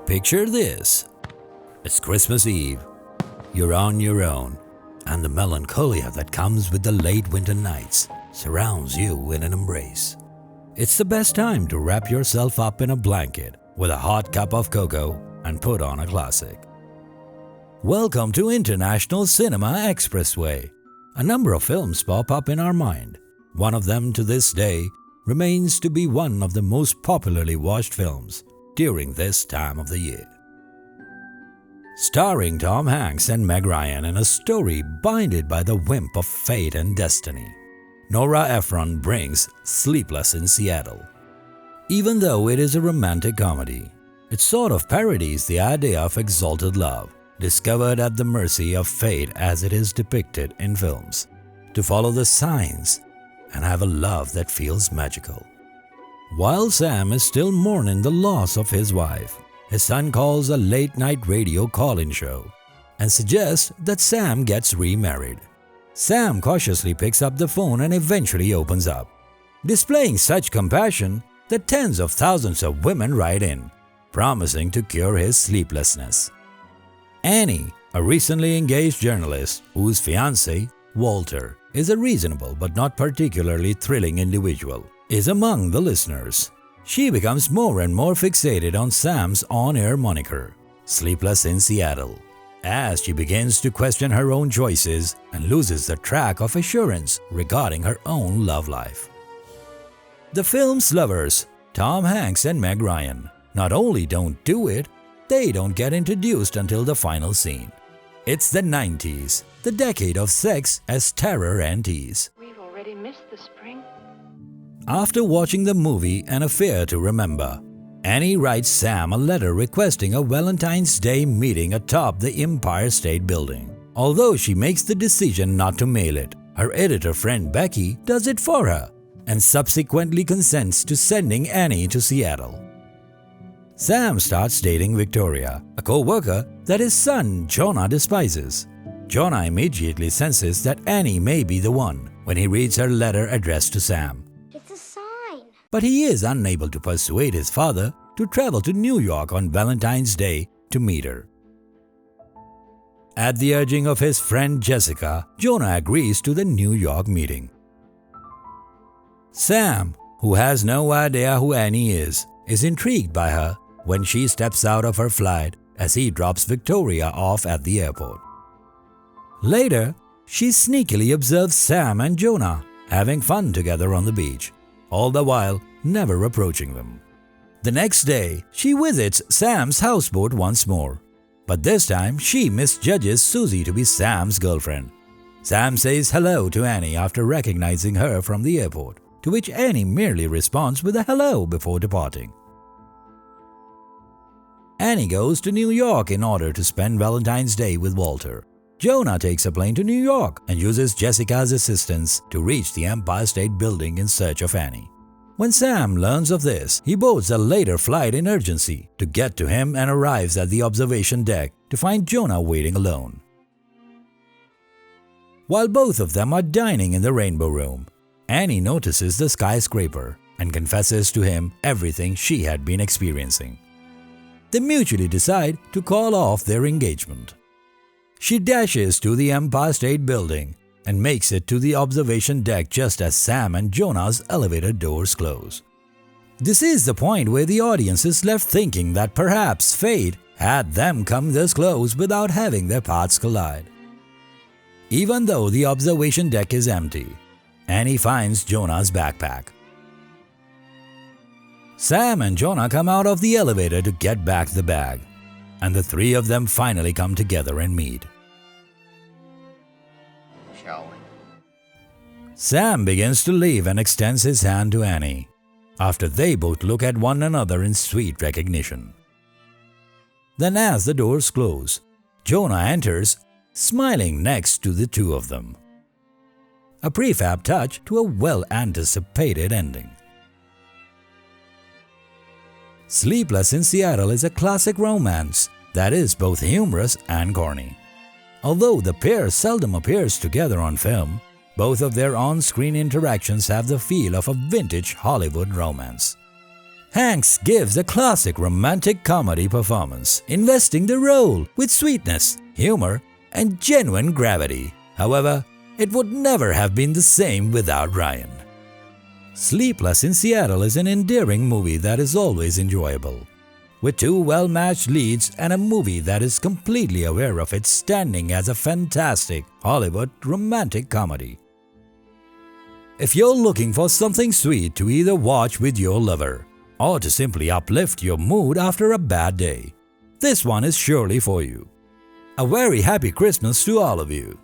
Picture this. It's Christmas Eve. You're on your own, and the melancholia that comes with the late winter nights surrounds you in an embrace. It's the best time to wrap yourself up in a blanket with a hot cup of cocoa and put on a classic. Welcome to International Cinema Xpressway. A number of films pop up in our mind. One of them to this day remains to be one of the most popularly watched films during this time of the year. Starring Tom Hanks and Meg Ryan in a story binded by the whim of fate and destiny, Nora Ephron brings Sleepless in Seattle. Even though it is a romantic comedy, it sort of parodies the idea of exalted love, discovered at the mercy of fate as it is depicted in films, to follow the signs and have a love that feels magical. While Sam is still mourning the loss of his wife, his son calls a late-night radio call-in show and suggests that Sam gets remarried. Sam cautiously picks up the phone and eventually opens up, displaying such compassion that tens of thousands of women write in, promising to cure his sleeplessness. Annie, a recently engaged journalist whose fiancé, Walter, is a reasonable but not particularly thrilling individual, is among the listeners. She becomes more and more fixated on Sam's on-air moniker, Sleepless in Seattle, as she begins to question her own choices and loses the track of assurance regarding her own love life. The film's lovers, Tom Hanks and Meg Ryan, not only don't do it, they don't get introduced until the final scene. It's the 90s, the decade of sex as terror and tease. We've already missed the spring. After watching the movie An Affair to Remember, Annie writes Sam a letter requesting a Valentine's Day meeting atop the Empire State Building. Although she makes the decision not to mail it, her editor friend Becky does it for her and subsequently consents to sending Annie to Seattle. Sam starts dating Victoria, a co-worker that his son Jonah despises. Jonah immediately senses that Annie may be the one when he reads her letter addressed to Sam. It's a sign. But he is unable to persuade his father to travel to New York on Valentine's Day to meet her. At the urging of his friend Jessica, Jonah agrees to the New York meeting. Sam, who has no idea who Annie is intrigued by her when she steps out of her flight as he drops Victoria off at the airport. Later, she sneakily observes Sam and Jonah having fun together on the beach, all the while never approaching them. The next day, she visits Sam's houseboat once more, but this time she misjudges Susie to be Sam's girlfriend. Sam says hello to Annie after recognizing her from the airport, to which Annie merely responds with a hello before departing. Annie goes to New York in order to spend Valentine's Day with Walter. Jonah takes a plane to New York and uses Jessica's assistance to reach the Empire State Building in search of Annie. When Sam learns of this, he boards a later flight in urgency to get to him and arrives at the observation deck to find Jonah waiting alone. While both of them are dining in the Rainbow Room, Annie notices the skyscraper and confesses to him everything she had been experiencing. They mutually decide to call off their engagement. She dashes to the Empire State Building and makes it to the observation deck just as Sam and Jonah's elevator doors close. This is the point where the audience is left thinking that perhaps fate had them come this close without having their paths collide. Even though the observation deck is empty, Annie finds Jonah's backpack. Sam and Jonah come out of the elevator to get back the bag, and the three of them finally come together and meet. Shall we? Sam begins to leave and extends his hand to Annie, after they both look at one another in sweet recognition. Then as the doors close, Jonah enters, smiling next to the two of them. A prefab touch to a well-anticipated ending. Sleepless in Seattle is a classic romance that is both humorous and corny. Although the pair seldom appears together on film, both of their on-screen interactions have the feel of a vintage Hollywood romance. Hanks gives a classic romantic comedy performance, investing the role with sweetness, humor, and genuine gravity. However, it would never have been the same without Ryan. Sleepless in Seattle is an endearing movie that is always enjoyable, with two well-matched leads and a movie that is completely aware of its standing as a fantastic Hollywood romantic comedy. If you're looking for something sweet to either watch with your lover or to simply uplift your mood after a bad day, this one is surely for you. A very happy Christmas to all of you.